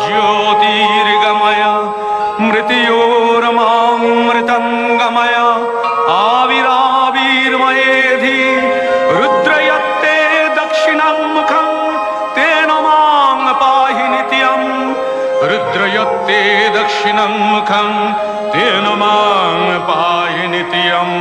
ज्योतिर्गमय मृत्योरमामृतंगमय आविराविर्मयेधि रुद्रयत्ते दक्षिणं मुखं तेन मां पाहि नित्यं रुद्रयत्ते दक्षिणं मुखं तेन मां पाहि नित्यम्।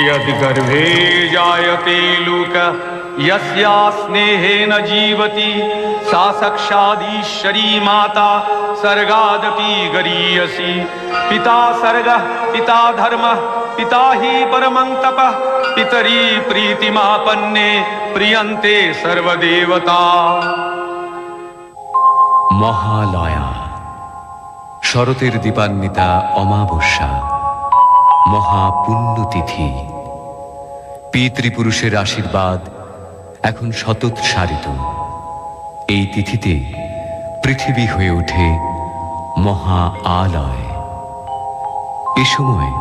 यद्गर्भे जायते लोकः यस्या स्नेहेन जीवति सा साक्षादीश्वरी माता सर्गादपि गरीयसी। पिता सर्गः पिता धर्मः पिता हि परमं तपः पितरी प्रीतिमापन्ने प्रियन्ते सर्वदेवता। মহালয়া, শরতের দীপান্বিতা অমাবস্যা, মহাপুণ্যতিথি। পিতৃপুরুষের আশীর্বাদ এখন শতোৎসারিত। এই তিথিতে পৃথিবী হয়ে ওঠে মহা আলয়। এ সময়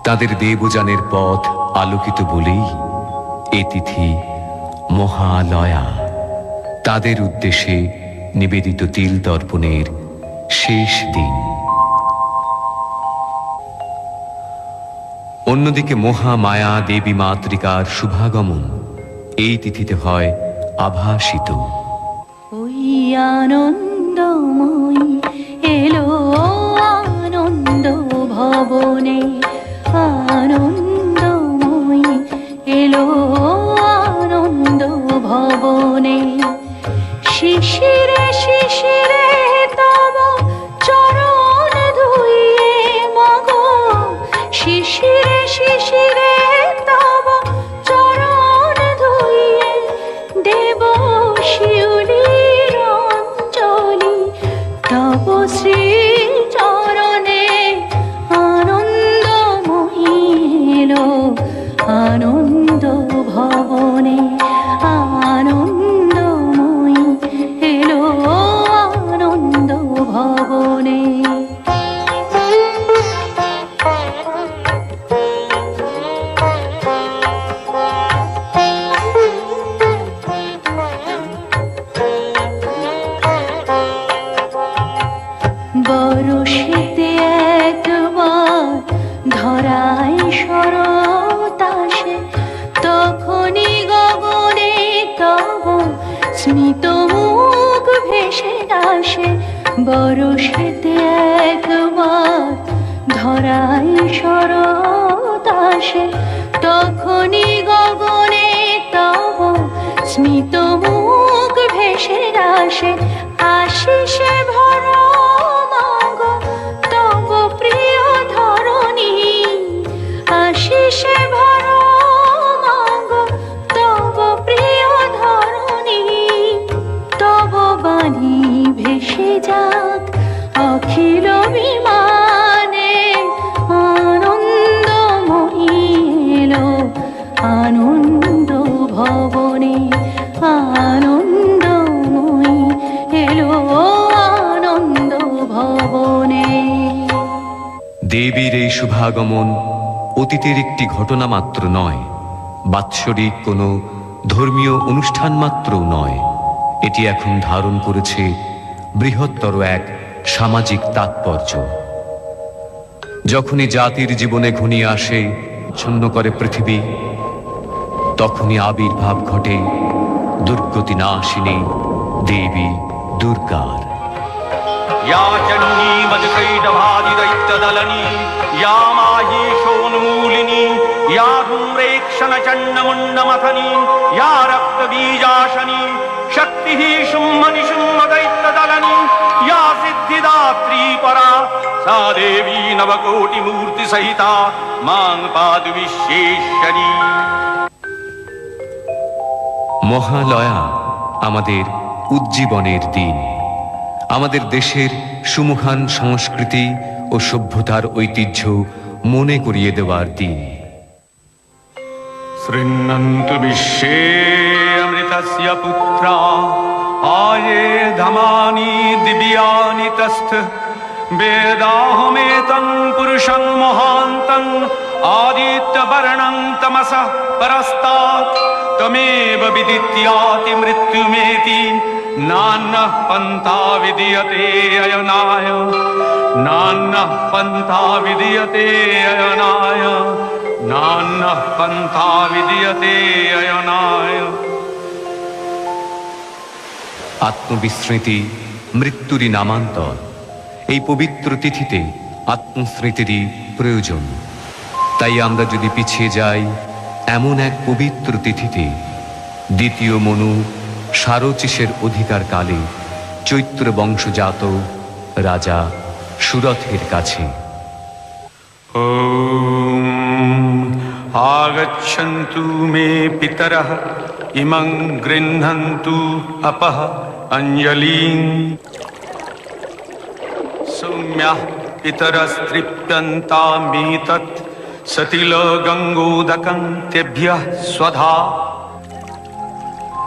তাদের দেবযানের পথ আলোকিত বলেই এ তিথি মহালয়া। তাদের উদ্দেশ্যে নিবেদিত তিল তর্পণের শেষ দিন। অন্যদিকে মহামায়া দেবী মাতৃকার শুভাগমন এই তিথিতে হয় আভাসিত। ওই আনন্দময়ী এলো আনন্দ ভবনে, আনন্দময়ী এলো আনন্দ ভবনে। শিশিরে শিশিরে তব চরণ ধুইয়ে মাগো, শিশিরে শিশিরে তব চরণ ধুইয়ে দেব শিউলির অঞ্জলি। তব শ্রী চরণে আনন্দময়ী এলো আনন্দ ভবনে, আনন্দময়ী এলো আনন্দ ভবনে। বরষেতে একবার ধরায় শরৎ আসে, তখনই গগনে তব স্মিত মুখ ভেসে আসে। বরষেতে একবার ধরায় শরৎ আসে, তখনই গগনে তব স্মিত মুখ ভেসে আসে। আশিসে ভরা মাগো তব প্রিয় ধরণী, আশিসে ভরা মাগো তব প্রিয় ধরণী। তব বাণী ভেসে যাক অখিল বিমানে, আনন্দময়ী এলো আনন্দ ভবনে, আনন্দময়ী এলো আনন্দ ভবনে। দেবীর এই শুভাগমন অতীতের একটি ঘটনা মাত্র নয়, বাৎসরিক কোনো ধর্মীয় অনুষ্ঠান মাত্রও নয়। এটি এখন ধারণ করেছে বৃহত্তর এক সামাজিক তাৎপর্য। যখনই জাতির জীবনে ঘনিয়ে আসে, ছন্ন করে পৃথিবী, তখনই আবির্ভাব ঘটে দুর্গতি নাশিনী দেবী দুর্গার। या चण्डी मदकैटभादि दैत्यदलनी, या माहीशोन्मूलिनी, या धूम्रेक्षणचण्डमुण्डमथनी, या रक्तबीजाशनी, शक्तिः शुम्भनिशुम्भ दैत्यदलनी, या सिद्धिदात्री परा, सा देवी नवकोटिमूर्तिसहिता मां पातु विश्वेश्वरी। মহালয়া আমাদের উজ্জীবনের দিন, আমাদের দেশের সুমহান সংস্কৃতি ও সভ্যতার ঐতিহ্য মনে করিয়ে দেওয়ার দিন। শৃণ্বন্তু বিশ্বে অমৃতস্য পুত্রা आये धमानि दिव्यानि तस्थ वेदाहमेतं पुरुषं महान्तं आदित्यवर्णं तमसः परस्तात् तमेव विदित्याति मृत्युमेति नान्यः पन्था विद्यते अयनाय नान्यः पन्था विद्यते अयनाय नान्यः पन्था विद्यते अयनाय। আত্মবিস্মৃতি মৃত্যুরই নামান্তর। এই পবিত্র তিথিতে আত্মস্মৃতিরই প্রয়োজন। তাই আমরা যদি পিছিয়ে যাই এমন এক পবিত্র তিথিতে, দ্বিতীয় মনু সারচিসের অধিকার কালে চৈত্র বংশজাত রাজা সুরথের কাছে। आगच्छन्तु मे पितरः इमं गृह्णन्तु अपः अंजलिं सौम्यः पितरस्तृप्यन्तामेतत् सतिलगङ्गोदकं तेभ्यः स्वधा।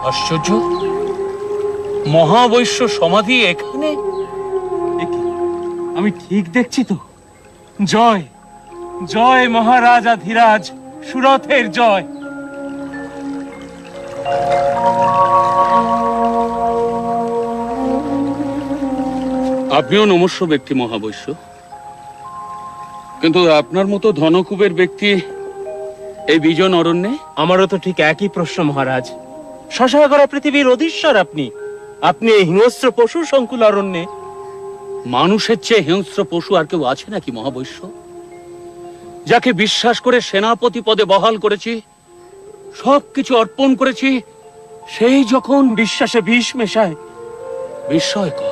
আশ্চর্য, মহাবৈশ্য সমাধি এখানে? আমি ঠিক দেখছি তো? জয় জয় মহারাজা ধীরাজ, সুরথের জয়। আপনিও নমস্য ব্যক্তি মহাবৈশ্য, কিন্তু আপনার মতো ধনকুবের ব্যক্তি এই বিজন অরণ্যে? আমারও তো ঠিক একই প্রশ্ন মহারাজ। শশাগরা পৃথিবীর অধীশ্বর আপনি, আপনি এই হিংস্র পশু সংকুল অরণ্যে। মানুষের চেয়ে হিংস্র পশু আর কেউ আছে নাকি মহাবৈশ্য? যাকে বিশ্বাস করে সেনাপতি পদে বহাল করেছি, সবকিছু অর্পণ করেছি, সেই যখন বিশ্বাসে বিষ মেশায়। বিস্ময়কর,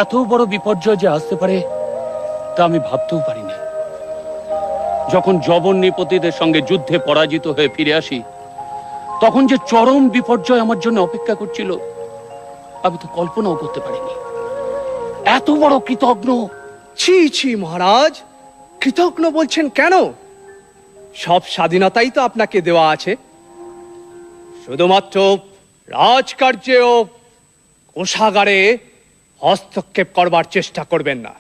এত বড় বিপর্যয় যে আসতে পারে তা আমি ভাবতেও পারিনি। যখন যবন নৃপতিদের সঙ্গে যুদ্ধে পরাজিত হয়ে ফিরে আসি, তখন যে চরম বিপর্যয় আমার জন্য অপেক্ষা করছিল আমি তো কল্পনাও করতে পারিনি। এত বড় কৃতজ্ঞ। ছি ছি মহারাজ, কৃতজ্ঞ বলছেন কেন? সব স্বাধীনতাই তো আপনাকে দেওয়া আছে। শুধুমাত্র রাজকার্যে ও কোষাগারে হস্তক্ষেপ করবার চেষ্টা করবেন না।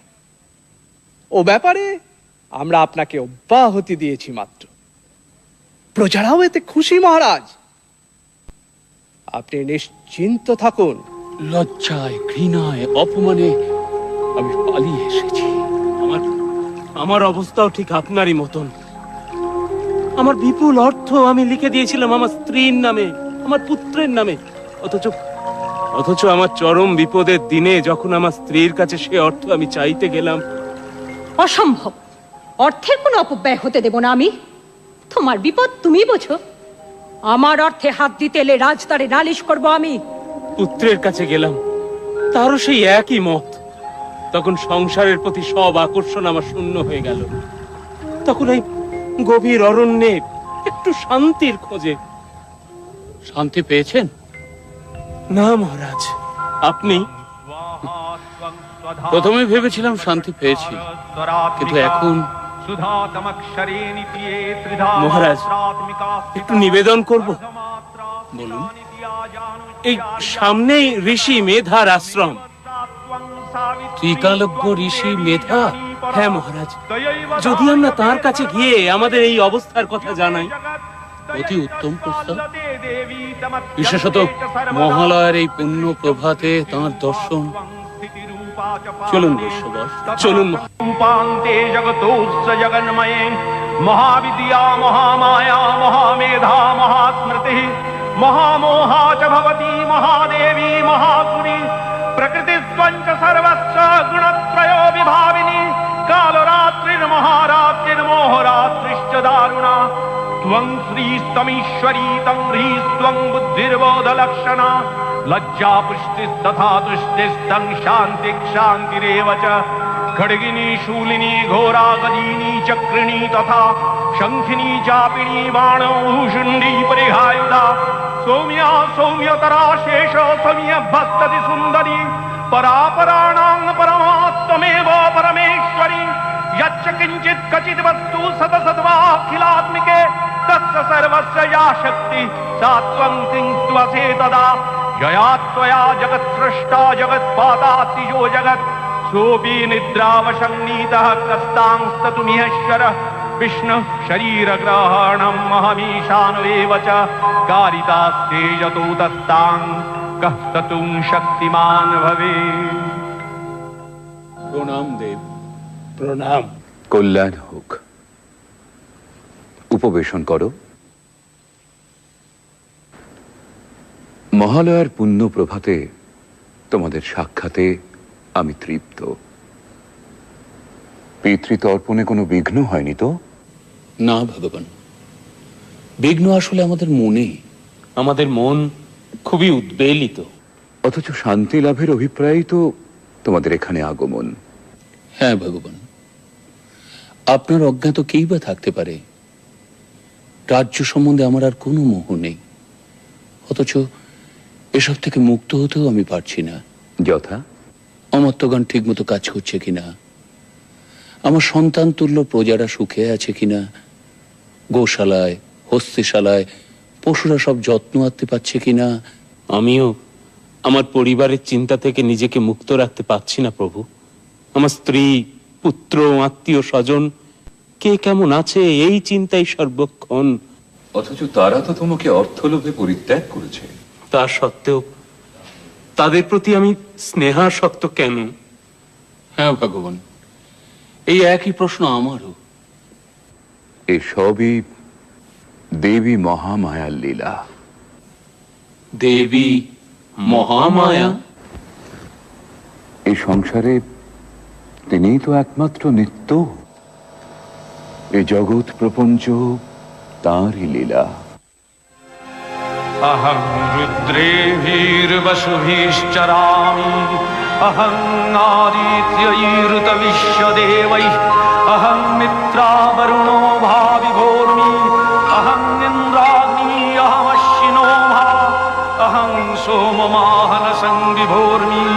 ও ব্যাপারে আমরা আপনাকে অব্যাহতি দিয়েছি মাত্র। প্রজারাও এতে খুশি মহারাজ, আপনি নিশ্চিন্ত থাকুন। লজ্জায়, ঘৃণায়, অপমানে আমি পালিয়ে এসেছি। আমার অবস্থাও ঠিক আপনারই মতন। আমার বিপুল অর্থ আমি লিখে দিয়েছিলাম আমার স্ত্রীর নামে, আমার পুত্রের নামে। অথচ আমার চরম বিপদের দিনে যখন আমার স্ত্রীর কাছে সে অর্থ আমি চাইতে গেলাম। অসম্ভব, অর্থের কোনো অপব্যয় হতে দেব না আমি। তোমার বিপদ তুমি বোঝো, আমার অর্থে হাত দিতে এলে রাজদারে নালিশ করব আমি। পুত্রের কাছে গেলাম, তারও সেই একই মত। তখন সংসারের প্রতি সব আকর্ষণ আমার শূন্য হয়ে গেল। তখন এই গভীর অরণ্যে একটু শান্তির খোঁজে। শান্তি পেয়েছেন? না মহারাজ, আপনি? প্রথমে ভেবেছিলাম শান্তি পেয়েছি, কিন্তু এখন মহারাজ, একটু নিবেদন করব। বলুন। এই সামনেই ঋষি মেধার আশ্রম। ত্রিকালজ্ঞ ঋষি মেধা? হ্যাঁ মহারাজ, যদি আমরা তার কাছে গিয়ে আমাদের এই অবস্থার কথা জানাই। অতি উত্তম প্রস্তাব। বিশেষত মহালয়ার এই পুণ্য প্রভাতে তাঁর দর্শন। চলুন বৈশ্যবর, চলুন। रूपान्ते जगतोऽस्य जगन्मये महाविद्या महामाया महामेधा महास्मृतिः महामोहा च भवती महादेवी महासुरी प्रकृतिस्त्वं च सर्वस्य गुणत्रयो विभाविनी कालरात्रिर्महारात्रिर्मोहरात्रिश्च दारुणा त्वं श्रीस्तमीश्वरी तं ह्रीस्त्वं बुद्धिर्बोधलक्षणा लज्जा पुष्टिस्तथा तुष्टिस्तं शान्तिरेव च खड्गिनी शूलिनी घोरा गदिनी चक्रिणी तथा शंखिनी चापिणी बाणभूषुण्डी परिहायुधा सौम्या सौम्यतरा शेष सौम्य भक्तति सुंदरी परापराणां परमात्मेव परमेश्वरी यच्च किंचित कचित वस्तु सतसद्वाखिलात्मिके तस्य सर्वस्य या शक्ति सा त्वं किं त्वसे तदा यया त्वया जगत्सृष्टा जगत्पादातिजो जगत् सोऽपि निद्रावशन्नीतः कस्तांस्ततुमिहश्वरः विष्णुः शरीरग्रहणम् अहमीशानवेव च कारितास्ते यतो तस्तां कः स्ततुं शक्तिमान् भवेत्। প্রণাম দেব। প্রণাম। কল্যাণ হোক। উপবেশন করো। মহালয়ার পুণ্য প্রভাতে তোমাদের সাক্ষাতে আমি তৃপ্ত। পিতৃতর্পণে কোনো বিঘ্ন হয়নি তো? না ভগবান, বিঘ্ন আসলে আমাদের মনে। আমাদের মন খুবই উদ্বেলিত। অথচ শান্তি লাভের অভিপ্রায়ই তো তোমাদের এখানে আগমন। হ্যাঁ ভগবান, আপনার অজ্ঞাত কেই বা থাকতে পারে। রাজ্য সম্বন্ধে আমার আর কোনো মোহ নেই, অথচ এসব থেকে মুক্ত হতেও আমি পারছি না। যথা? অমর্ত্যগণ ঠিক মতো কাজ করছে কিনা, আমার সন্তান তুল্য প্রজারা সুখে আছে কিনা, গোশালায় হস্তিশালায় পশুরা সব যত্ন আনতে পারছে কিনা। আমিও আমার পরিবারের চিন্তা থেকে নিজেকে মুক্ত রাখতে পারছি না প্রভু। আমার স্ত্রী, পুত্র, আত্মীয় স্বজন কে কেমন আছে এই চিন্তাই সর্বক্ষণ। অথচ তারা তো তোমাকে অর্থলোভে পরিত্যাগ করেছে। তা সত্ত্বেও তাদের প্রতি আমি স্নেহাসক্ত কেন? হ্যাঁ ভগবান, এই একই প্রশ্ন আমারও। এসবই দেবী মহামায়ার লীলা। দেবী মহামায়া? এই সংসারে তিনিই তো একমাত্র নিত্য। এই জগৎ প্রপঞ্চ তাঁরই লীলা। अहं रुद्रेभिर्वसुभिश्चरामि अहं आदित्यैरुतविश्वदेवैः अहं मित्रावरुणो भाविभोर्मि अहं इन्द्राग्नी अहमश्विनो भा अहं सोममाहनसं विभोर्मि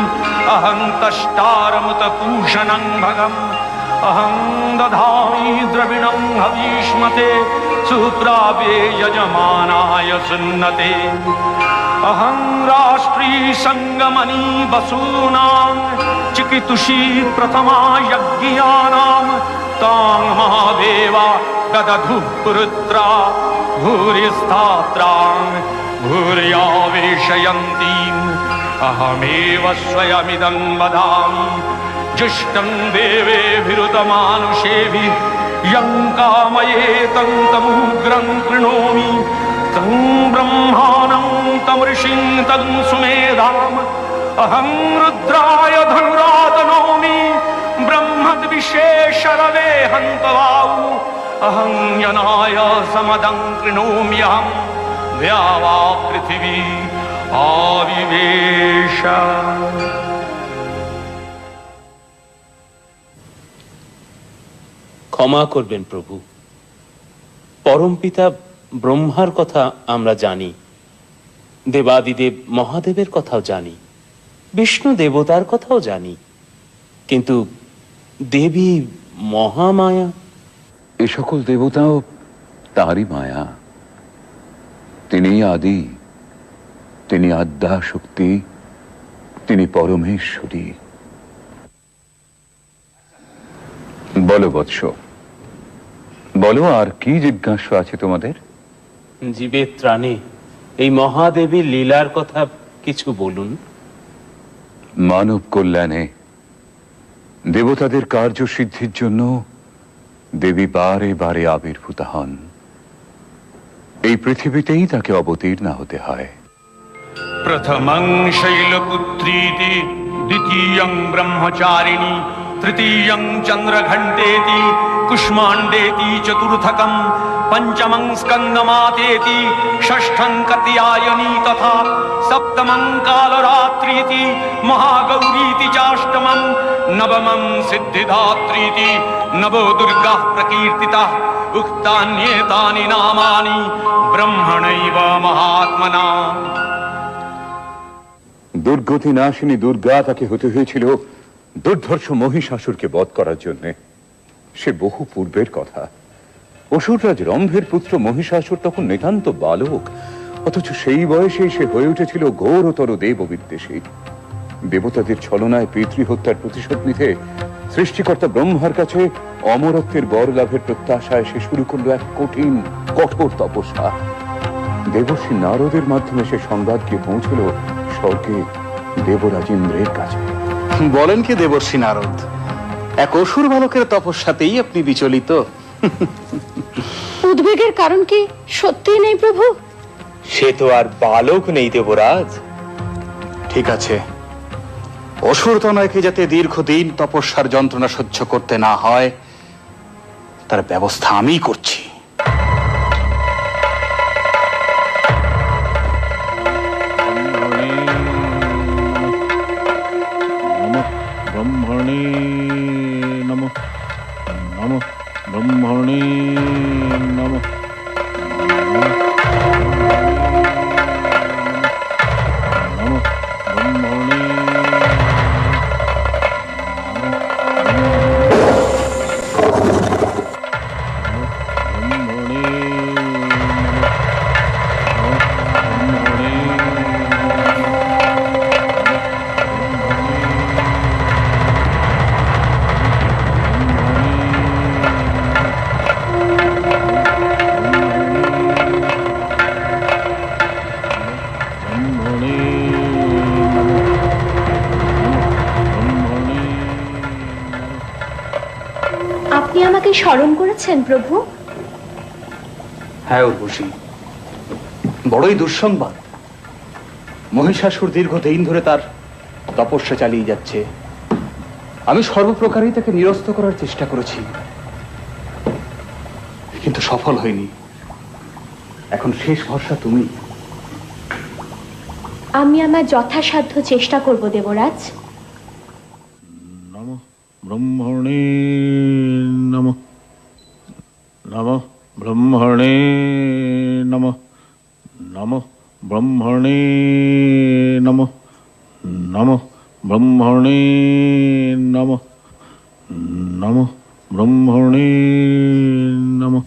अहं तष्टारमुतपूषणं भगम् अहं दधामि द्रविणं हवीष्मते सुप्राप्ये यजमानाय सुन्नते अहं राष्ट्री संगमनी वसूनां चिकितुषी प्रथमा यज्ञानां तां महादेवा ददधु पुरुत्रा भूरिस्थात्रां भूर्यावेशयन्तीम् अहमेव स्वयमिदं वदामि जुष्टं देवेभिरुतमानुषेभिः यं कामयेतं तमुग्रं कृणोमि तं ब्रह्माणं तं ऋषिं तं सुमेधाम् अहं रुद्राय धनुरातनोमि ब्रह्मद्विशेषरवे हन्तवाउ अहं यनाय समदं कृणोम्यहं द्यावा पृथिवी आविवेश। ক্ষমা করবেন প্রভু, পরমপিতা ব্রহ্মার কথা আমরা জানি, দেবাদিদেব মহাদেবের কথাও জানি, বিষ্ণু দেবতার কথাও জানি, কিন্তু দেবী মহামায়া? এ সকল দেবতাও তাঁরই মায়া। তিনি আদি, তিনি আদ্যা শক্তি, তিনি পরমেশ্বরী। বলো বৎস, বলো আর কি জিজ্ঞাসা আছে তোমাদের? জীবের ত্রাণে এই মহাদেবীর লীলার কথা কিছু বলুন। মানব কল্যাণে দেবতাদের কার্যসিদ্ধির জন্য দেবী বারে বারে আবির্ভূত হন। এই পৃথিবীতেই তাকে অবতীর্ণা হতে হয়। प्रथमं शैलपुत्रीति द्वितीयं ब्रह्मचारिणी तृतीयं चन्द्रघण्टेति कुष्माण्डेति चतुर्थकं पंचमं स्कन्दमातेति षष्ठं कात्यायनी तथा सप्तमं कालरात्रीति महागौरीति चाष्टमं नवमं सिद्धिदात्रीति नवो दुर्गाः प्रकीर्तिताः उक्तान्येतानि नामानि ब्रह्मणैव महात्मना। দুর্গতি নাশিনী দুর্গা তাকে হতে হয়েছিল দুর্ধর্ষ মহিষাসুরকে বধ করার জন্য। সে বহু পূর্বের কথা। অসুররাজ রম্ভের পুত্র মহিষাসুর তখন নিতান্ত বালক, অথচ সেই বয়সেই সে হয়ে উঠেছিল ঘোরতর দেব বিদ্বেষী। দেবতাদের ছলনায় পিতৃহত্যার প্রতিশোধ নিতে সৃষ্টিকর্তা ব্রহ্মার কাছে অমরত্বের বর লাভের প্রত্যাশায় সে শুরু করলো এক কঠিন কঠোর তপস্যা। দেবর্ষি নারদের মাধ্যমে সে সংবাদ গিয়ে পৌঁছল স্বর্গে দেবরাজ ইন্দ্রের কাছে। বলেন কি দেবর্ষি নারদ, এক অসুর বালকের তপস্যাতেই আপনি বিচলিত? উদ্বেগের কারণ কি সত্যিই নেই প্রভু? সে তো আর বালক নেই দেবরাজ। ঠিক আছে, অসুর তনয়কে যাতে দীর্ঘদিন তপস্যার যন্ত্রণা সহ্য করতে না হয় তার ব্যবস্থা আমিই করছি। ব্রহ্মণে নমঃ, নমঃ ব্রহ্মণে নমঃ। আপনি আমাকে স্মরণ করেছেন প্রভু? হ্যাঁ উর্বশী, বড়ই দুঃসংবাদ। মহিষাসুর দীর্ঘদিন ধরে তার তপস্যা চালিয়ে যাচ্ছে। আমি সর্বপ্রকারেই তাকে নিরস্ত করার চেষ্টা করেছি, কিন্তু সফল হয়নি। এখন শেষ ভরসা তুমি। আমি আমার যথাসাধ্য চেষ্টা করব দেবরাজ। নমঃ ব্রহ্মণে নমঃ, নমঃ ব্রহ্মণে নমঃ, নমঃ ব্রহ্মণে নমঃ, নমঃ ব্রহ্মণে নমঃ, নমঃ ব্রহ্মণে নমঃ।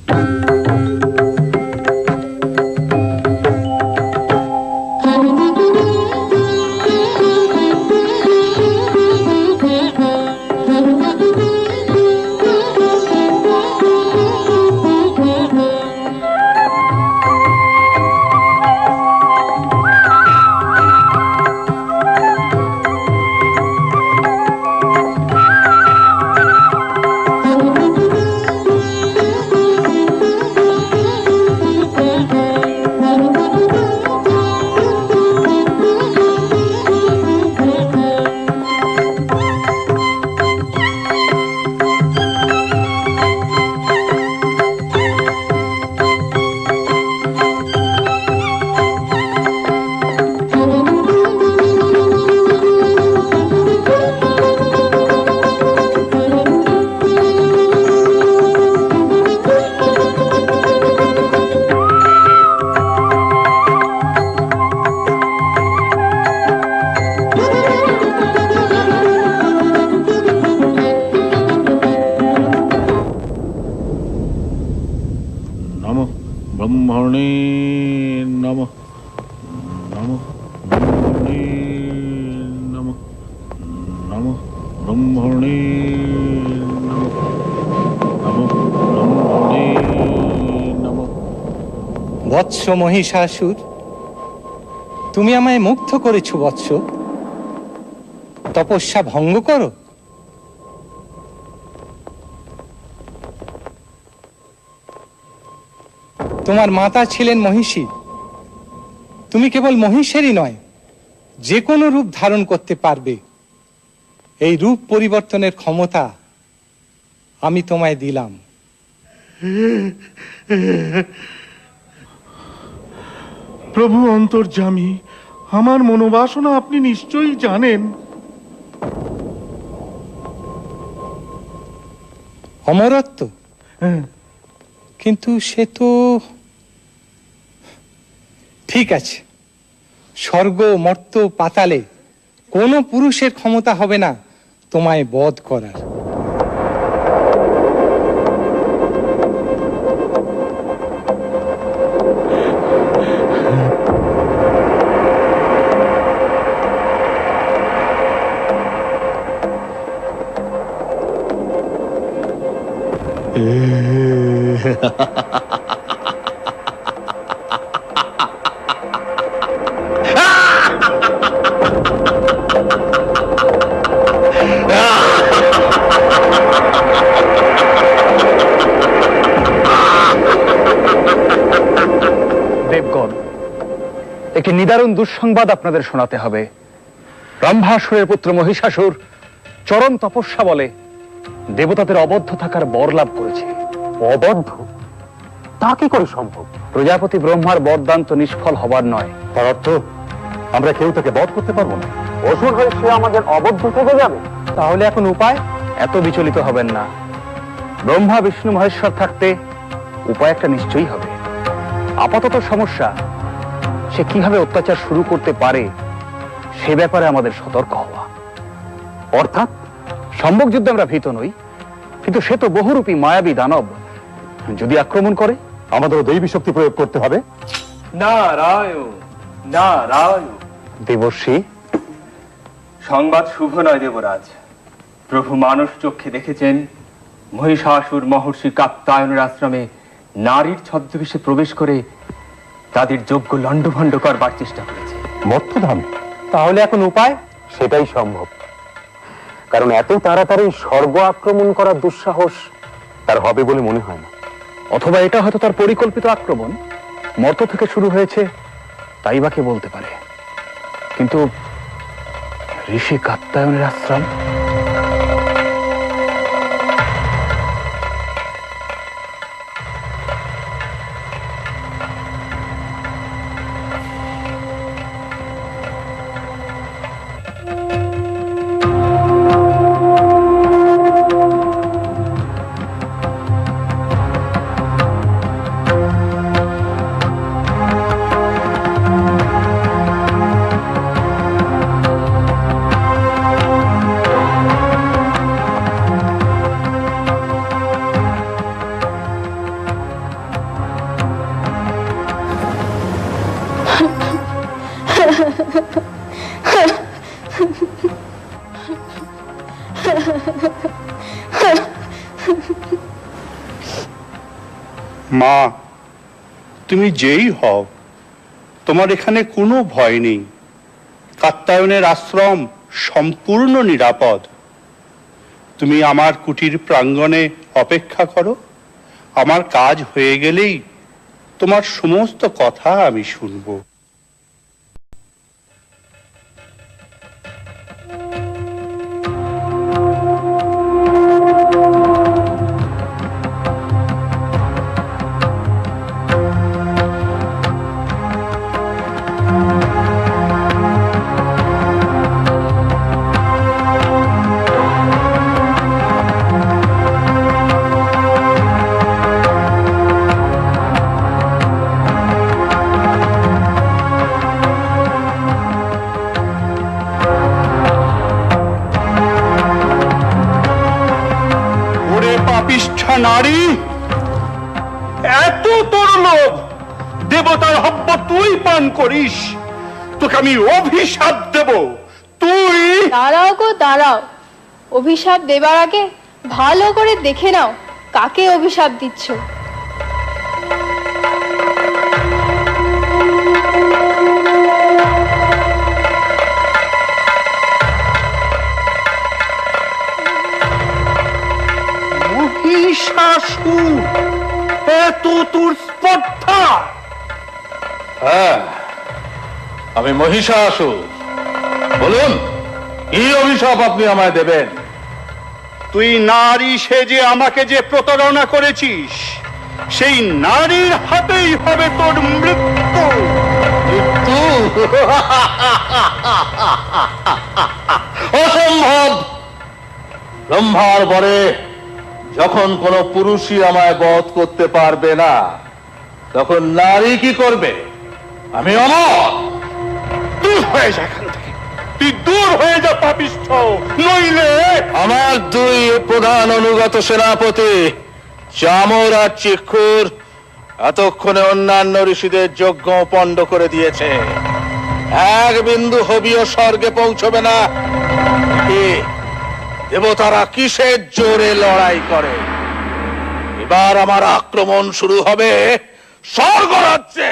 নমঃ ব্রহ্মণে নমঃ, নমঃ ব্রহ্মণে নমঃ, নমঃ ব্রহ্মণে নমঃ, নমঃ ব্রহ্মণে নমঃ। বৎস মহিষাসুর, তুমি আমায় মুগ্ধ করেছো বৎস। তপস্যা ভঙ্গ করো। তোমার মাতা ছিলেন মহিষী। তুমি কেবল মহিষেরই নয়, যে কোনো রূপ ধারণ করতে পারবে। এই রূপ পরিবর্তনের ক্ষমতা আমি তোমায় দিলাম। প্রভু অন্তর্যামী, আমার মনোবাসনা আপনি নিশ্চয়ই জানেন। অমরত্ব? কিন্তু সে তো ঠিক আছে। স্বর্গ, মর্ত্য, পাতালে কোনো পুরুষের ক্ষমতা হবে না তোমায় বধ করার। দেবগণ, একটি নিদারুণ দুঃসংবাদ আপনাদের শোনাতে হবে। ব্রহ্মাসুরের পুত্র মহিষাসুর চরম তপস্যা বলে দেবতাদের অবদ্ধ থাকার বর লাভ করেছে। অবদ্ধ? তা কি করে সম্ভব? প্রজাপতি ব্রহ্মার বরদান তো নিষ্ফল হবার নয়। তার অর্থ আমরা কেউ তাকে বধ করতে পারবো না। অসুর হয়ে সে আমাদের অবদ্ধ থেকে যাবে। তাহলে এখন উপায়? এত বিচলিত হবেন না। ব্রহ্মা বিষ্ণু মহেশ্বর থাকতে উপায় একটা নিশ্চয়ই হবে। আপাতত সমস্যা সে কিভাবে অত্যাচার শুরু করতে পারে সে ব্যাপারে আমাদের সতর্ক হওয়া। অর্থাৎ সম্মুখ যুদ্ধে আমরা ভীত নই, কিন্তু সে তো বহুরূপী মায়াবী দানব। যদি আক্রমণ করে আমাদেরও দৈবী শক্তি প্রয়োগ করতে হবে। নারায়ণ নারায়ণ। দেবর্ষি, সংবাদ শুভ নয় দেবরাজ। প্রভু মানুষ চক্ষে দেখেছেন মহিষাসুর মহর্ষি কাত্যায়নের আশ্রমে নারীর ছদ্মবেশে প্রবেশ করে তাদের যোগ্য লণ্ডভণ্ড করবার চেষ্টা করেছে। মর্তধামে? তাহলে এখন উপায়? সেটাই সম্ভব, কারণ এত তাড়াতাড়ি স্বর্গ আক্রমণ করার দুঃসাহস তার হবে বলে মনে হয় না। অথবা এটা হয়তো তার পরিকল্পিত আক্রমণ, মর্ত থেকে শুরু হয়েছে, তাই বা কে বলতে পারে। কিন্তু ঋষি কাত্যায়নের আশ্রম, মা, তুমি যেই হও, তোমার এখানে কোনো ভয় নেই। কাত্যায়নের আশ্রম সম্পূর্ণ নিরাপদ। তুমি আমার কুটির প্রাঙ্গণে অপেক্ষা করো। আমার কাজ হয়ে গেলেই তোমার সমস্ত কথা আমি শুনবো। নারী, এত তোর লোভ, দেবতার হব্য তুই পান করিস, তোকে আমি অভিশাপ দেব। তুই দাঁড়াও গো দাঁড়াও, অভিশাপ দেবার আগে ভালো করে দেখে নাও কাকে অভিশাপ দিচ্ছ। মহিষাসুর, এত তোর স্পর্ধা? হ্যাঁ, আমি মহিষাসুর। বলুন, কি অভিশাপ আপনি আমায় দেবেন? তুই নারী সেজে আমাকে যে প্রতারণা করেছিস, সেই নারীর হাতেই হবে তোর মৃত্যু। মৃত্যু? অসম্ভব! ব্রহ্মার বরে যখন কোন পুরুষই আমায় বধ করতে পারবে না, তখন নারী কি করবে? আমি অমর। দূর হয়ে যা এখান থেকে, তুই দূর হয়ে যা পাপিষ্ঠ, নইলে আমার দুই প্রধান অনুগত সেনাপতি চামর আর চিক্ষুর এতক্ষণে অন্যান্য ঋষিদের যজ্ঞ পণ্ড করে দিয়েছে। এক বিন্দু হবিও স্বর্গে পৌঁছবে না। দেবতারা কিসের জোরে লড়াই করে? এবার আমার আক্রমণ শুরু হবে স্বর্গরাজ্যে।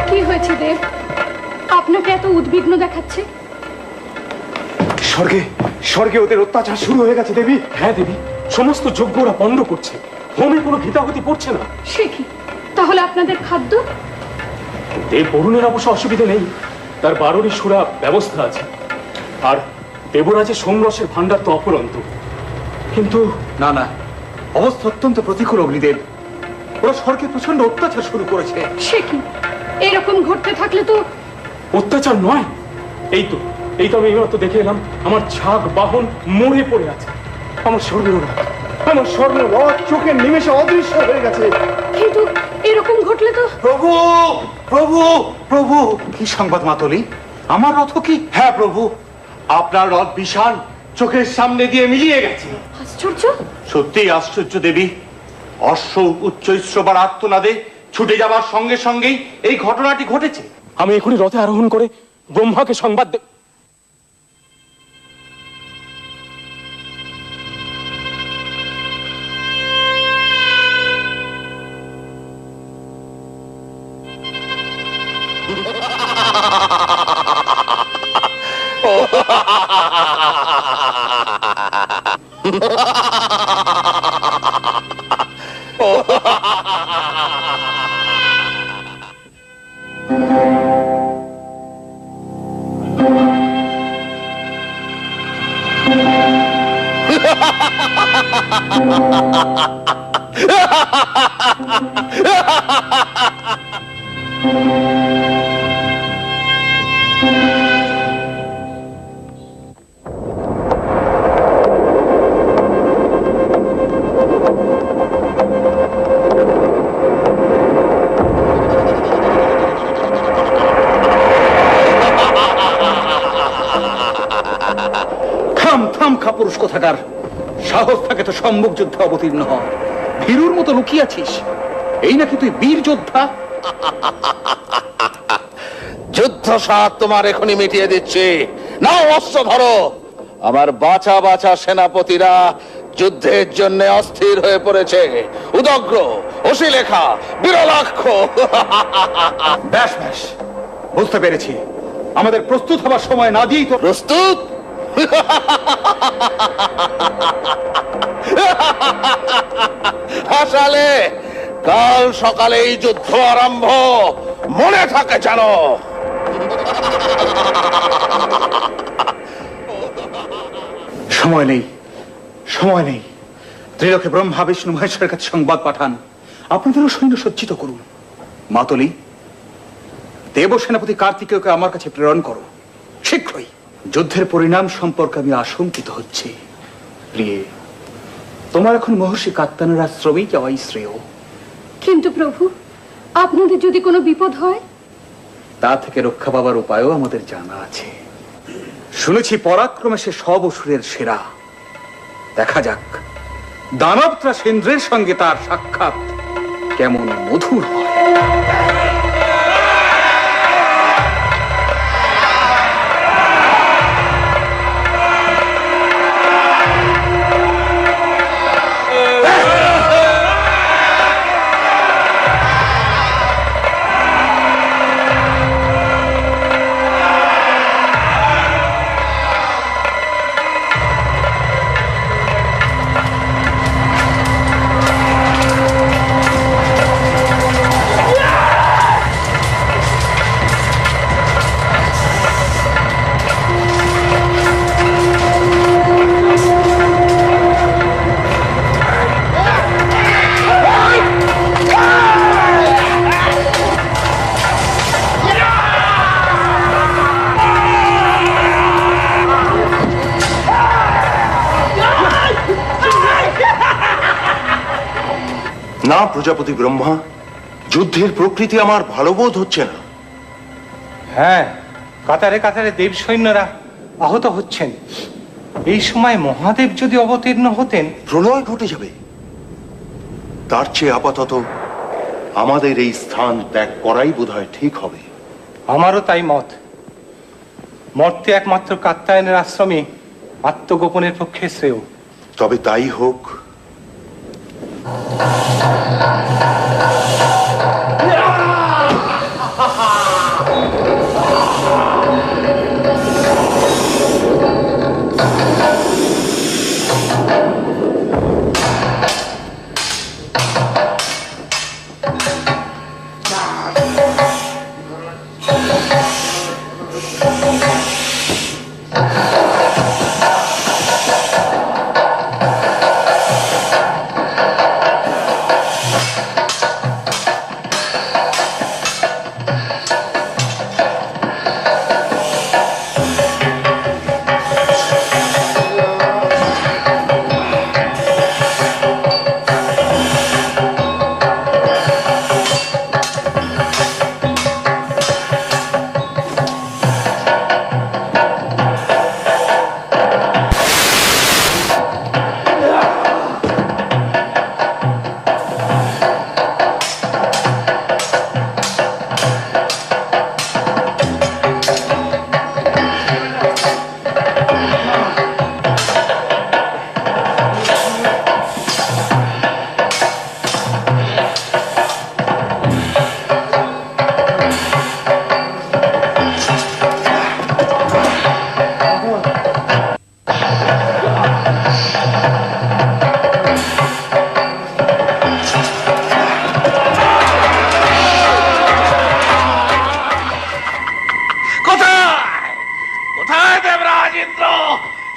কি হয়েছে দেব? আপনাকে এত উদ্বিগ্ন দেখাচ্ছে। স্বর্গে স্বর্গে ওদের অত্যাচার শুরু হয়ে গেছে দেবী। হ্যাঁ দেবী, সমস্ত যজ্ঞরা পণ্ড করছে, হোমে কোনো ঘৃতাহুতি পড়ছে না। সে কি? তাহলে আপনাদের খাদ্য? দেব বরুণের অবশ্য অসুবিধা নেই, তার 12টি সুরা ব্যবস্থা আছে। আর দেবরাজের সোমরসের ভান্ডার তো অপরন্ত। কিন্তু না না, অবস্থা অত্যন্ত প্রতিকূল অগ্নিদেব। ওরা স্বর্গে প্রচন্ড অত্যাচার শুরু করেছে। সে কি? এরকম ঘটতে থাকলে তো অত্যাচার নয়, এই তো আমি এইমাত্র দেখে এলাম, আমার ছাগ বাহন মরে পড়ে আছে। আমার স্বর্ণরথ চোখের নিমেষে অদৃশ্য হয়ে গেছে। কিন্তু এরকম ঘটলে তো প্রভু প্রভু প্রভু, কি সংবাদ মাতলি? আমার রথ কি? হ্যাঁ প্রভু, আপনার রথ বিশাল চোখের সামনে দিয়ে মিলিয়ে গেছে। আশ্চর্য! সত্যিই আশ্চর্য দেবী। অশ্ব উচ্চ শ্রবার আর্তনাদে ছুটে যাবার সঙ্গে সঙ্গেই এই ঘটনাটি ঘটেছে। আমি এখনই রথে আরোহণ করে ব্রহ্মাকে সংবাদ দেব। থাম খাপুরুষ কোথাকার, সাহস থাকে তো সম্মুখ যুদ্ধে অবতীর্ণ হ। ভীরুর মতো লুকিয়েছিস, এই নাকি তুই বীর যোদ্ধা? যুদ্ধ স্বাদ তোমার এখনই মিটিয়ে দিচ্ছি। নাও অস্ত্র ধরো। আমার বাছা বাছা সেনাপতিরা যুদ্ধের জন্য অস্থির হয়ে পড়েছে। উদগ্র, অশিলেখা, বিরলাক্ষ। ব্যাস ব্যাস, বুঝতে পেরেছি। আমাদের প্রস্তুত হবার সময় না দিয়েই তো। প্রস্তুত? হাসালে, কাল সকালে এই যুদ্ধ আরম্ভ, মনে থাকে জানো। সময় নেই, সময় নেই। ত্রিলোকে ব্রহ্মা বিষ্ণু মহেশ্বরের কাছে সংবাদ পাঠান, আপনাদেরও সৈন্য সজ্জিত করুন। মাতলি, দেব সেনাপতি কার্তিকেয়কে আমার কাছে প্রেরণ করো শীঘ্রই। যুদ্ধের পরিণাম সম্পর্কে আমি আশঙ্কিত হচ্ছি। প্রিয়ে, তোমার এখন মহর্ষি কাত্তায়নের আশ্রমেই যাওয়াই শ্রেয়। কিন্তু প্রভু, আপনাদের যদি কোনো বিপদ হয়? তা থেকে রক্ষা পাবার উপায়ও আমাদের জানা আছে। শুনেছি পরাক্রমে সে সব অসুরের সেরা। দেখা যাক দানব ত্রাসেন্দ্রের সঙ্গে তার সাক্ষাৎ কেমন মধুর হয়। না প্রজাপতি ব্রহ্মা, যুদ্ধের প্রকৃতি আমার ভালো বোধ হচ্ছে না। হ্যাঁ, কাতারে কাতারে দেব সৈন্যরা আহত হচ্ছেন। এই সময় মহাদেব যদি অবতীর্ণ হতেন, প্রলয় ঘটে যাবে। তার চেয়ে আপাতত আমাদের এই স্থান ত্যাগ করাই বোধহয় ঠিক হবে। আমারও তাই মত। মর্তে একমাত্র কাত্যায়নের আশ্রমে আত্মগোপনের পক্ষে শ্রেয়। তবে তাই হোক।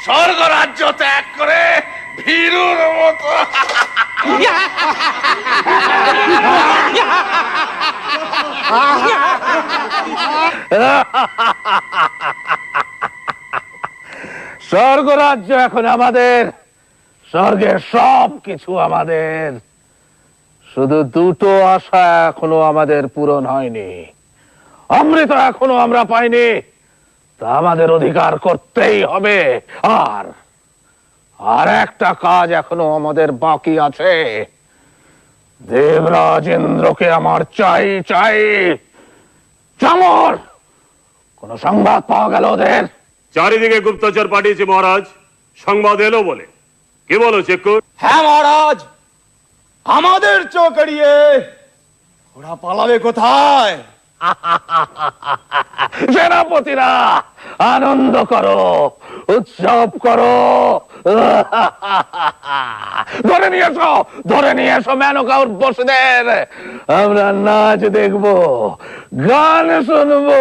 স্বর্গ রাজ্য ত্যাগ করে ভীরুর মতো স্বর্গ রাজ্য এখন আমাদের, স্বর্গের সব কিছু আমাদের। শুধু দুটো আশা এখনো আমাদের পূরণ হয়নি। অমৃত এখনো আমরা পাইনি, তা আমাদের অধিকার করতেই হবে। আর একটা কাজ এখনো আমাদের বাকি আছে। দেবরাজ ইন্দ্রকে আমার চাই চাই। চামর, কোন সংবাদ পাওয়া গেল ওদের? চারিদিকে গুপ্তচর পাঠিয়েছে মহারাজ, সংবাদ এলো বলে। কি বলো চেক্কুর? হ্যাঁ মহারাজ, আমাদের চোখ এড়িয়ে ওরা পালাবে কোথায়? সেনাপতিরা আনন্দ করো, উৎসব করো। ধরে নিয়ে এসো মেনকা উর্বশীদের। আমরা নাচ দেখবো, গান শুনবো।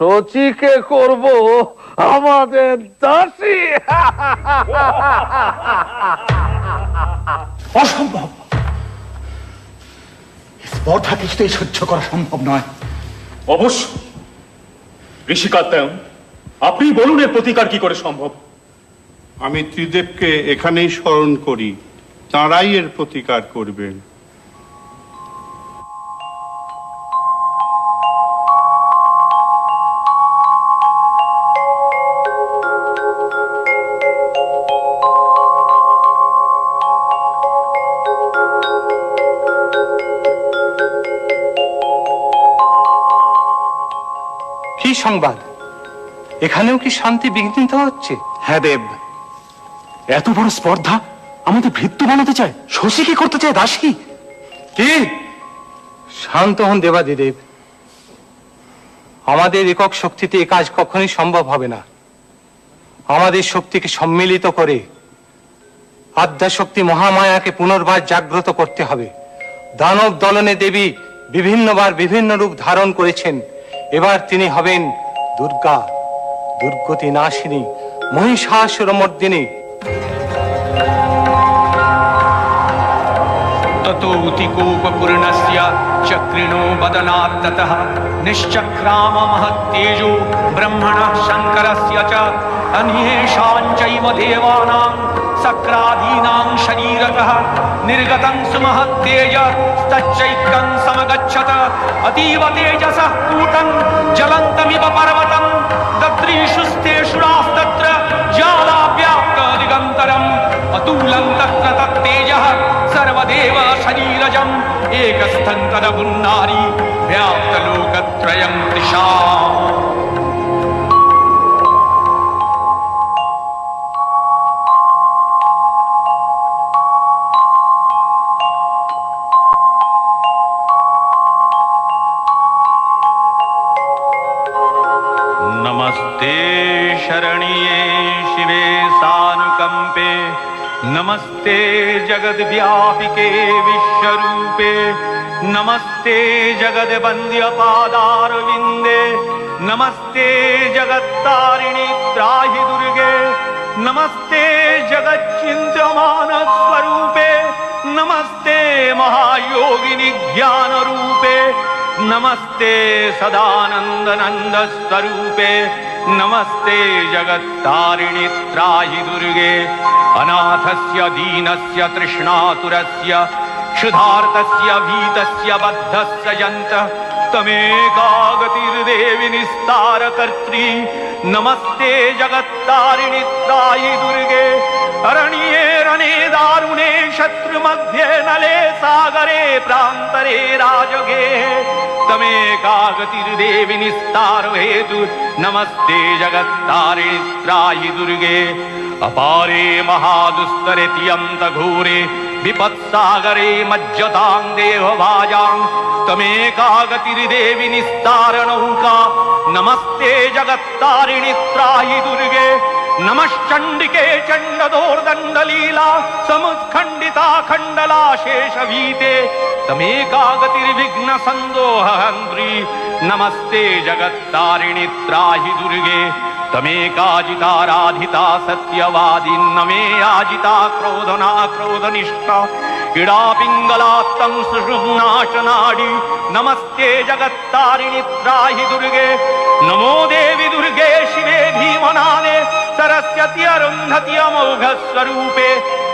শচীকে করব আমাদের দাসী। অসম্ভব, স্পর্ধা কিছুতেই সহ্য করা সম্ভব নয়। অবশ্য ঋষি কাত্যায়ন, আপনি বলুন এর প্রতিকার কি করে সম্ভব? আমি ত্রিদেবকে এখানেই স্মরণ করি, তাঁরাই এর প্রতিকার করবেন। কি সংবাদ? এখানেও কি শান্তি বিঘ্নিত হচ্ছে? হ্যাঁ দেব, এত বড় স্পর্ধা আমাদের ভৃত্য বানাতে চায়, শশী কি করতে চায় দাসী? কি? শান্ত হন দেবাদিদেব। আমাদের একক শক্তিতে এ কাজ কখনোই সম্ভব হবে না। আমাদের শক্তিকে সম্মিলিত করে আদ্যাশক্তি মহামায়াকে পুনর্বার জাগ্রত করতে হবে। দানব দলনে দেবী বিভিন্নবার বিভিন্ন রূপ ধারণ করেছেন, এবার তিনি হবেন দুর্গা, দুর্গতি নাশিনী, মহিষাসুরমর্দিনী। ततोऽतिकोपपूर्णस्य चक्रिणो वदनात्ततः निश्चक्राम महत्तेजो ब्रह्मणः शङ्करस्य च अन्येषां चैव देवानां सक्रादीनां शरीरतः निर्गतं सुमहत्तेजस्तच्चैकं समगच्छत अतीव तेजसः कूटं ज्वलन्तमिव पर्वतं दद्रीषुस्तेषुरास्तत्र ज्वालाव्याप्तदिगन्तरम् अतुलं तत्र तत्तेजः सर्वदेव शरीरजम् एकस्थं तदपुन्नारी व्याप्तलोकत्रयं दिशाम्। नमस्ते शरण्ये शिवे सानुकंपे, नमस्ते जगद्व्यापिके विश्वरूपे, नमस्ते जगद्वन्द्य पादारविन्दे, नमस्ते जगत्तारिणि त्राहि दुर्गे, नमस्ते जगच्चिन्त्यमान स्वरूपे, नमस्ते महायोगिनि ज्ञान रूपे, नमस्ते सदानंद नंद स्वरूपे, नमस्ते जगत्तारिणि त्राहि दुर्गे, अनाथस्य दीनस्य तृष्णातुरस्य क्षुधार्तस्य भीतस्य बद्धस्य यन्तः तमेका गतिर्देवि निस्तारकर्त्री, नमस्ते जगत्तारिणि त्राहि दुर्गे, अरण्ये रणे दारुणे शत्रुमध्ये नले सागरे प्रान्तरे राजगे तमेका गतिर्देवि निस्तार हेतु, नमस्ते जगत्तारिणि त्राहि दुर्गे, अपारे महादुस्तरे तियन्त घोरे विपत्सागरे मज्जतां देहभाजां तमेका गतिर्देवि निस्तार नौका, नमस्ते जगत्तारिणि त्राहि दुर्गे, नमश्चंडिके चंडदोर्दंडलीला समुत्खंडिता खंडला शेषवीते तमेका गतिर्विघ्न संदोहंत्री, नमस्ते जगत्तारिणि त्राहि दुर्गे, तमेकाजिता राधिता सत्यवादी नमे आजिता क्रोधना क्रोधनिष्ठा इडा पिंगलात्तं सुषुम्नाशनाडी, नमस्ते जगत्तारिणि त्राहि दुर्गे, नमो देवी दुर्गे शिवे भीमनादे सरस्वती अरुन्धति अमोघ स्वरूपे,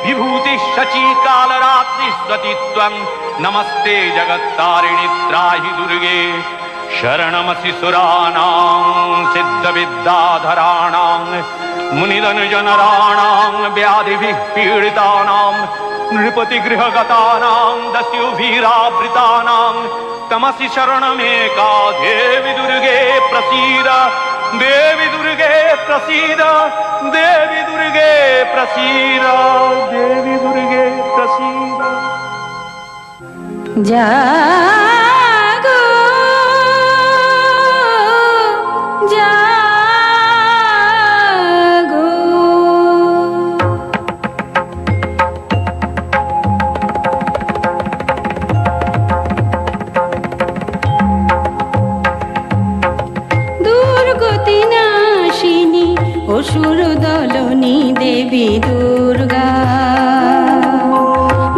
विभूति शची कालरात्रि स्वतित्वं, नमस्ते जगत्तारिणि त्राहि दुर्गे, शरणमसि सुराणां सिद्धविद्याधराणां मुनिधनजनराणां व्याधिभिः पीडितानां नृपतिगृहगतानां दस्युभिरावृतानां तमसि शरणमेका देवी दुर्गे प्रसीद, देवी दुर्गे प्रसीद, देवी दुर्गे प्रसीद, देवी दुर्गे प्रसीद। जागो जागो दूर দুর্গতি নাশিনী অসুর দলনী দেবী দুর্গা,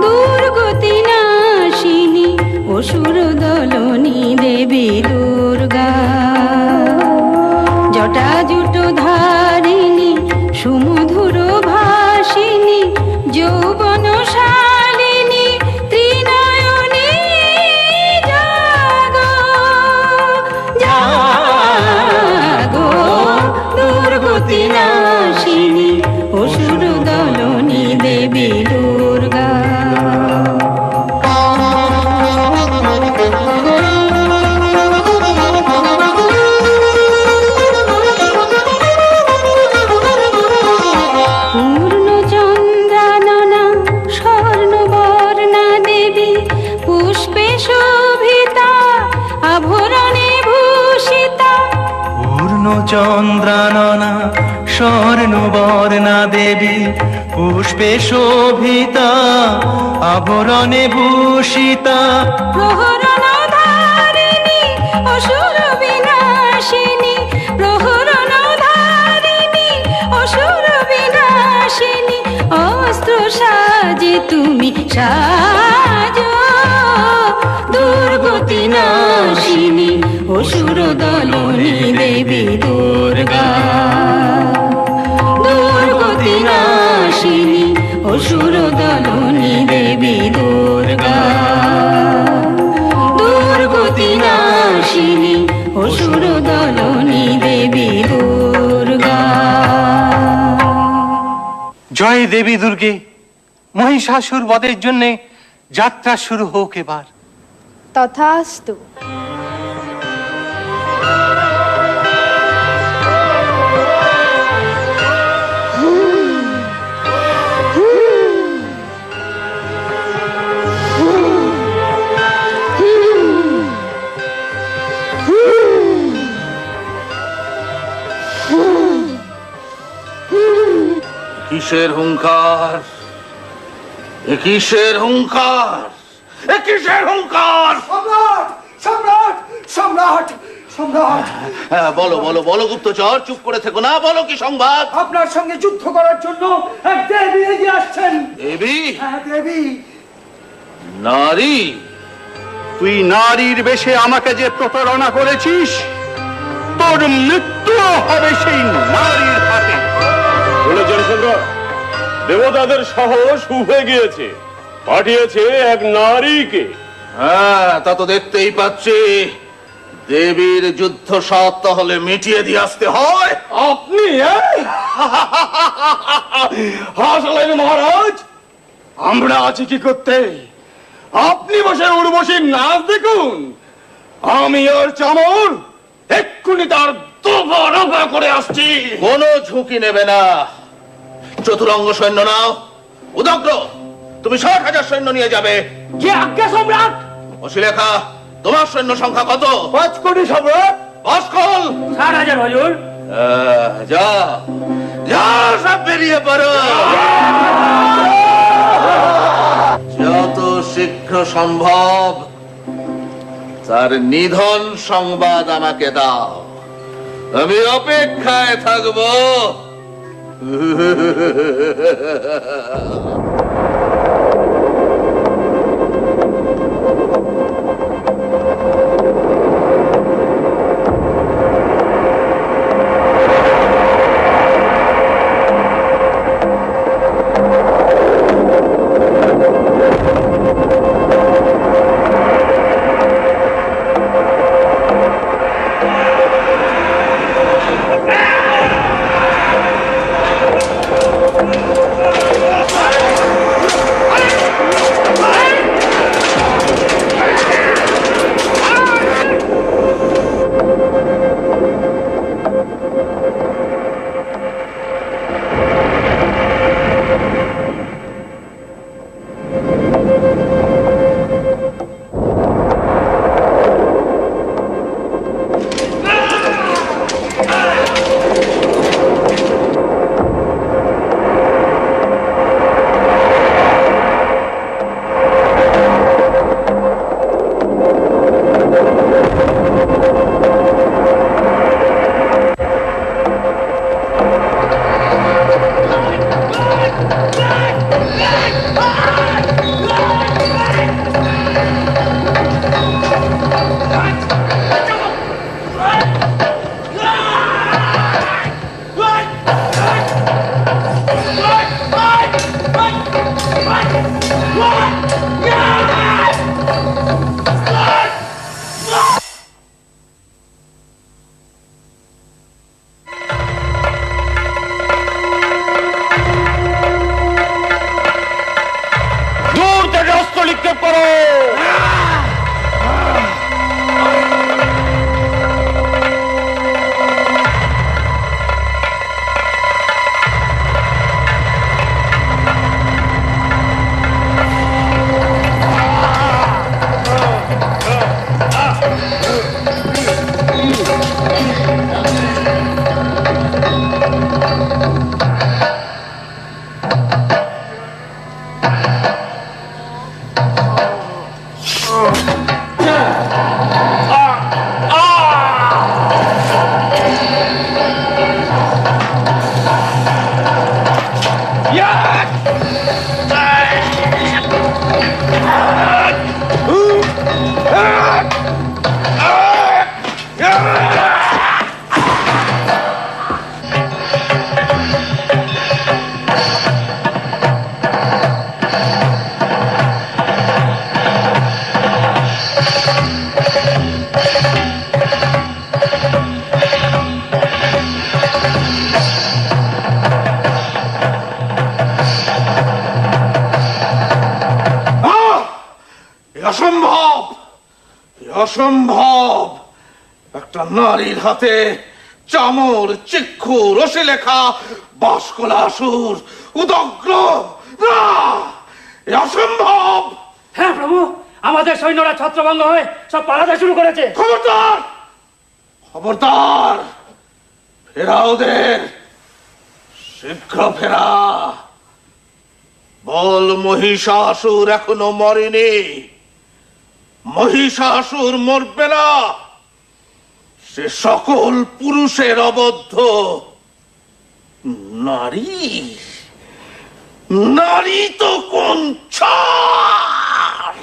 দুর্গতি নাশিনী অসুর দলনী দেবী দুর্গা, জটা জুটো ধারিণী সুমধুর ভাসিনী যৌবন শালিনী ত্রিনয়নী জাগো জাগো, দুর্গতি নাশিনী অসুর দলনী দেবী দুর্গা। পূর্ণচন্দ্রাননা স্বর্ণবর্ণা দেবী পুষ্পে শোভিতা আভরণে ভূষিতা, পূর্ণচন্দ্রাননা স্বর্ণবর্ণা দেবী পুষ্পে শোভিতা আভরণে ভূষিতা, প্রহরণ ধারিণী অসুর বিনাশিনী, প্রহরণ ধারিণী অসুর বিনাশিনী, অস্ত্র সাজে তুমি সাজো, দুর্গতি নাশিনী অসুর দলনী দেবী দুর্গা, দুর্গতি নাশিনী অসুর দলনী দেবী দুর্গা, দুর্গতি নাশিনী অসুর দলনী দেবী দুর্গা। জয় দেবী দুর্গে, মহিষাসুর বধের জন্য যাত্রা শুরু হোক এবার। তথাস্তু। কিসের হুঙ্কার, এ কিসের হুঙ্কার, এ কিসের হুঙ্কার? সম্রাট সম্রাট সম্রাট সম্রাট, বলো বলো বলো গুপ্তচর, চুপ করে থেকো না, বলো কি সংবাদ? আপনার সঙ্গে যুদ্ধ করার জন্য এক দেবী এগিয়ে আসছেন। দেবী? হ্যাঁ দেবী। নারী? তুই নারীর বেশে আমাকে যে প্রতারণা করেছিস, তোর মৃত্যু হবে সেই নারীর হাতে। শুনেছেন সম্রাট, দেবতাদের সাহস উঠে গিয়েছে, পাঠিয়েছে এক নারীকে। হ্যাঁ, তা তো দেখতেই পাচ্ছি। দেবীর যুদ্ধ সাত তাহলে মিটিয়ে দিয়ে আসতে হয়। আপনি হাসলেন মহারাজ, আমরা আছি কি করতে? আপনি বসে উর্বশীর নাচ দেখুন, আমি ওর চামর এক্ষুনি তার দুবা করে আসছি। কোনো ঝুঁকি নেবে না। চতুরঙ্গ সৈন্য নাও, উদগ্র তুমি ৬০,০০০ সৈন্য নিয়ে যাবে। কি আজ্ঞা সম্রাট? অশিলেখা, তোমার সৈন্য সংখ্যা কত? ৫ কোটি সম্রাট। ভাস্কর ৬০,০০০ হুজুর। যা যা, সব বেরিয়ে পড়ো। যত শীঘ্র সম্ভব তার নিধন সংবাদ আমাকে দাও, আমি অপেক্ষায় থাকবো। অসম্ভব! একটা নারীর হাতে চামর, চিক্ষু, রশি লেখা বাসকলাসুর উদগ্র! না, এ অসম্ভব! হ্যাঁ প্রভু, আমাদের সৈন্যরা ছত্রভঙ্গ হয়ে সব পালাতে শুরু করেছে। খবরদার! খবরদার! ফেরা ওদের, শীঘ্র ফেরা। বল মহিষাসুর এখনো মরেনি। মহিষাসুর মরবে না। সে সকল পুরুষের অবদ্ধ। নারী, নারী তো কোন ছাড়!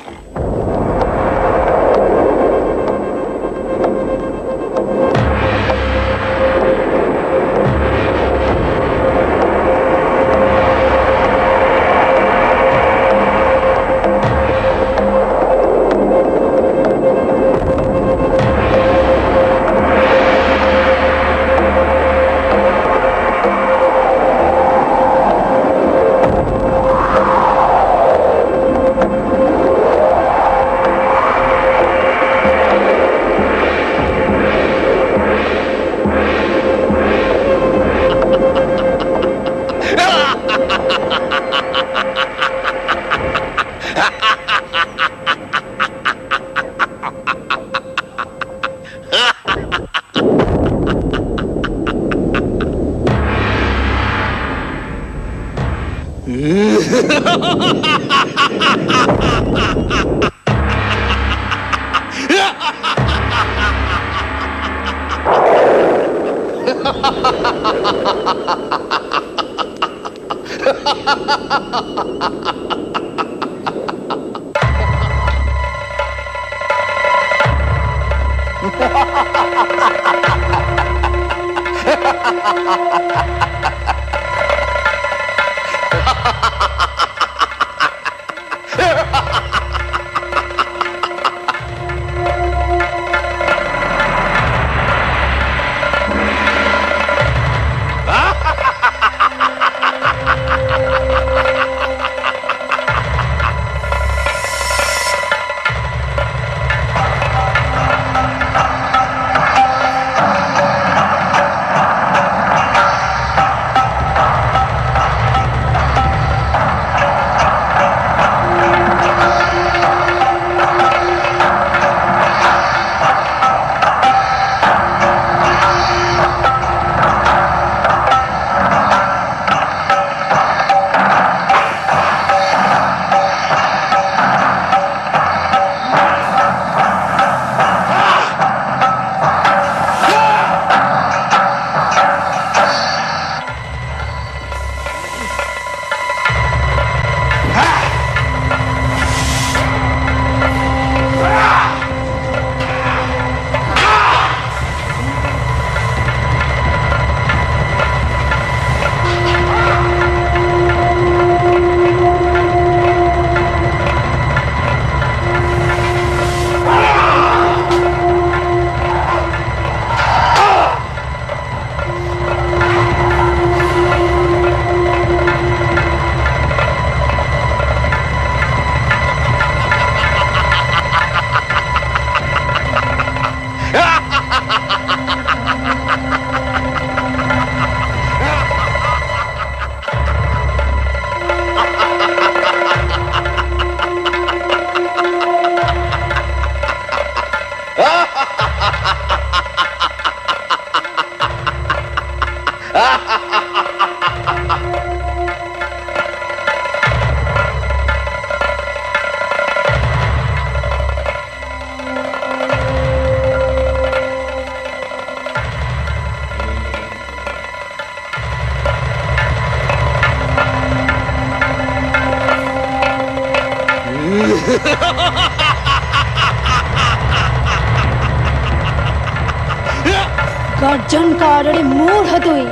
গর্জন কর রে মূঢ় তুই,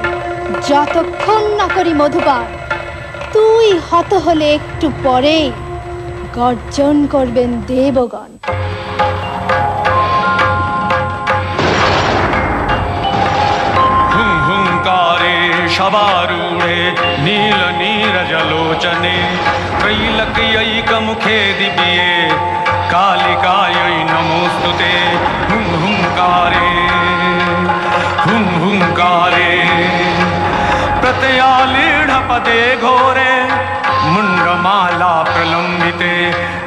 যতক্ষণ না করি মধুপান। তুই হত হলে একটু পরে গর্জন করবেন দেবগণ। हुंकारे शबारूढे नील नीरजलोचने त्रैलक्यैकमुखे दिव्ये कालिकायै नमोस्तुते हुं हुंकारे हुं हुंकारे प्रत्ययालीढपदे घोरे मुण्डमाला प्रलम्बिते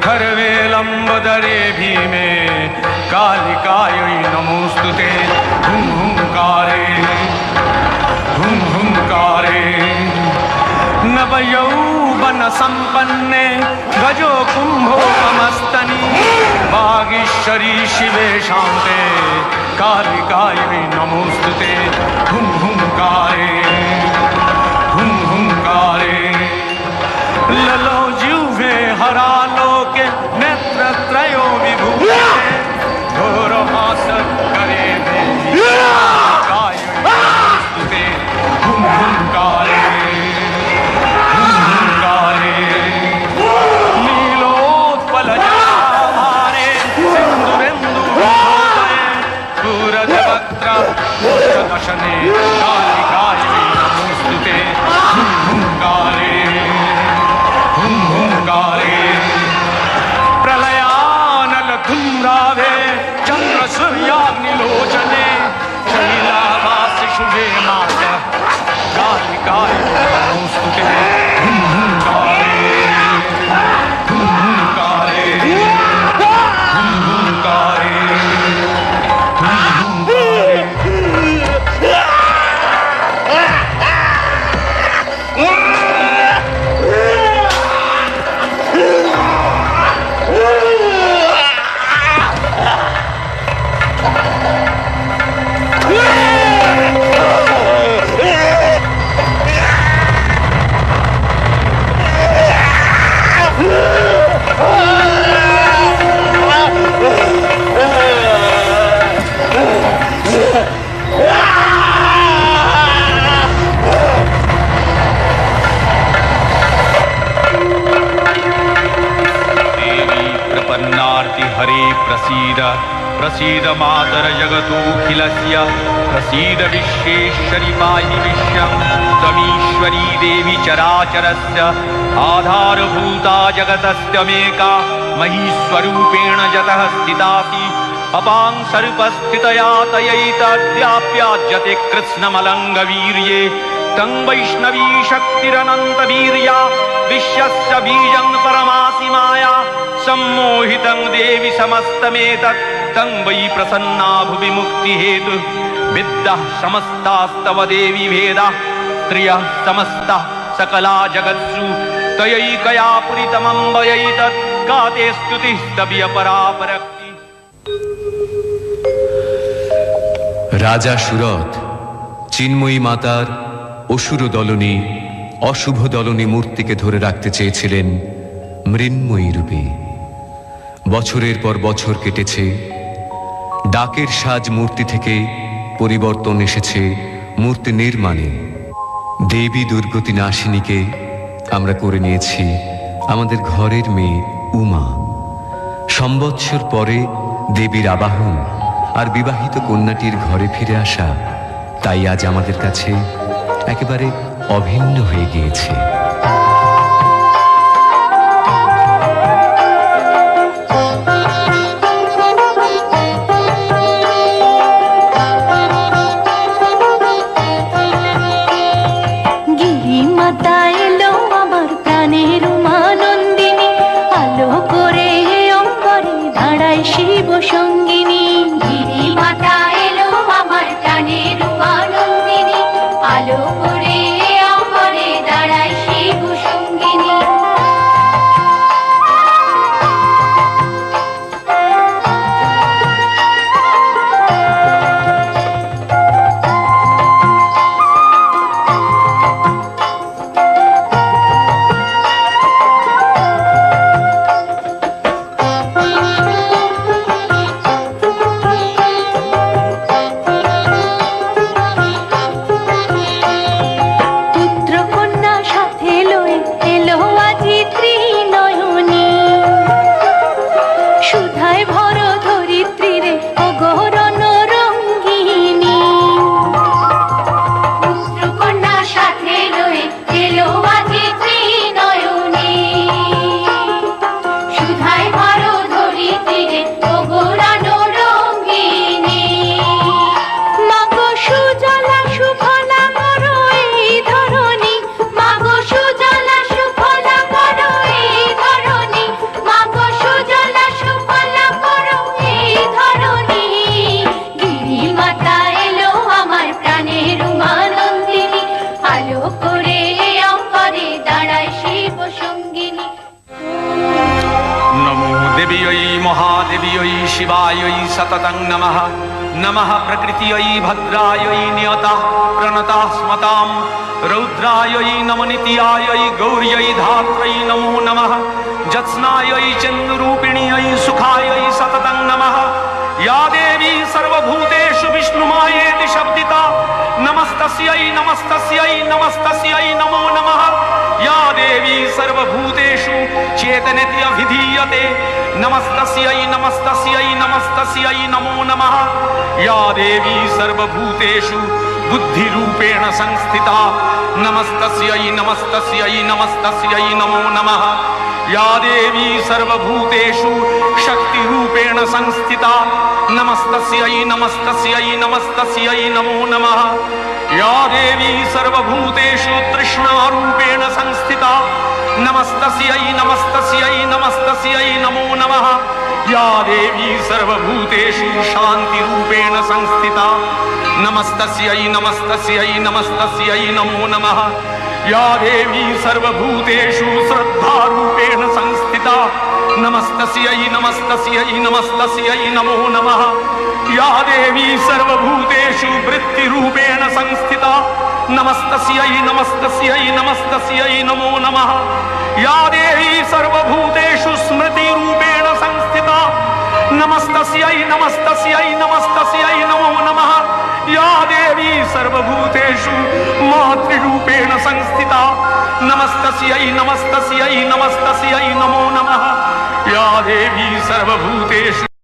खर्वे लम्बदरे भीमे कालिकायै नमोस्तुते हुं हुंकारे हुं हुंकारे नवयौवन संपन्ने गजो कुंभोपमस्तनी वागीश्वरी शिवे शान्ते कालिकायै नमोस्तुते हुं हुंकारे हुं हुंकारे ललो जिह्वे हरालोके नेत्रत्रयो विभूते घोरहासकरे देवी कालिकायै नमोस्तुते हुं हुंकारे हुं हुंकारे नीलोत्पलजटाभारे सिन्दुरेन्दुभूतये पूरजवक्त्र दशने कालिकायै नमोस्तुते हुं हुंकारे हुं हुंकारे प्रलयानलधूम्रावे चन्द्रसूर्याग्निलोचने शैलावासि शुभे मास कालिकायै नमोस्तुते हुं हुंकारे हुं हुंकारे हुं हुंकारे हुं हुंकारे हरे प्रसीद प्रसीद मातर जगतोऽखिलस्य प्रसीद विश्वेश्वरि पाहि विश्वं त्वमीश्वरी देवी चराचरस्य आधारभूता जगतस्त्यमेका महीस्वरूपेण जतः स्थितासि अपां सर्पस्थितया तयैतद्व्याप्याज्यते कृत्स्नमलङ्गवीर्ये तं वैष्णवी शक्तिरनन्तवीर्या विश्वस्य बीजं परमासि माया सम्मोहितं देवि समस्तमेतत् तं वै प्रसन्ना भुवि मुक्तिहेतु विद्याः समस्तास्तव देवी भेदाः स्त्रियः समस्ताः सकला जगत्सु तयैकया पुरितमम्बयैतत् का ते स्तुतिस्तव्य परापरक्ति। রাজা সুরথ চিন্ময়ী মাতার অসুর দলনী অশুভ দলনী মূর্তিকে ধরে রাখতে চেয়েছিলেন মৃন্ময়ী রূপে। বছরের পর বছর কেটেছে, ডাকের সাজ মূর্তি থেকে পরিবর্তন এসেছে মূর্তি নির্মাণে। দেবী দুর্গতি নাশিনীকে আমরা করে নিয়েছি আমাদের ঘরের মেয়ে উমা। সম্বৎসর পরে দেবীর আবাহন আর বিবাহিত কন্যাটির ঘরে ফিরে আসা তাই আজ আমাদের কাছে একেবারে অভিন্ন হয়ে গিয়েছে। গিরিমাতা এলো আমার প্রাণের উমানন্দিনী, আলো করে অম্বরে দাঁড়ায় শিব সঙ্গিনী। গিরিমাতা এলো আমার প্রাণের উমানন্দিনী, আলো করে অম্বরে দাঁড়ায় শিব शिवायै शिवायै सततं नमः नमः प्रकृत्यै भद्रायै नियतः प्रणतः स्मतां रौद्रायै नमनित्यायै गौर्यै धात्रै नमो नमः जत्स्नायै चन्द्रूपिण्यै सुखायै सततं नमः या देवी सर्वभूतेषु विष्णुमायेति शब्दिता नमस्तस्यै नमस्तस्यै नमस्तस्यै नमो नमः या देवी सर्वभूतेषु चेतनेति अभिधीयते नमस्तस्यै नमस्तस्यै नमस्तस्यै नमो नमः या देवी सर्वभूतेषु बुद्धिरूपेण संस्थिता नमस्तस्यै नमस्तस्यै नमस्तस्यै नमो नमः या देवी सर्वभूतेषु शक्तिरूपेण संस्थिता नमस्तस्यै नमस्तस्यै नमस्तस्यै नमो नमः या देवी सर्वभूतेषु तृष्णारूपेण संस्थिता नमस्तस्यै नमस्तस्यै नमस्तस्यै नमो नमः या देवी सर्वभूतेषु शान्तिरूपेण संस्थिता नमस्तस्यै नमस्तस्यै नमस्तस्यै नमो नमः या देवी सर्वभूतेषु श्रद्धारूपेण संस्थिता नमस्तस्यै नमस्तस्यै नमस्तस्यै नमो नमः या देवी सर्वभूतेषु वृत्तिरूपेण संस्थिता नमस्तस्यै नमस्तस्यै नमस्तस्यै नमो नमः या देवी सर्वभूतेषु स्मृतिरूपेण संस्थिता नमस्तस्यै नमस्तस्यै नमस्तस्यै नमो नमः या देवी सर्वभूतेषु मातृरूपेण संस्थिता नमस्तस्यै नमस्तस्यै नमस्तस्यै नमो नमः या देवी सर्वभूतेषु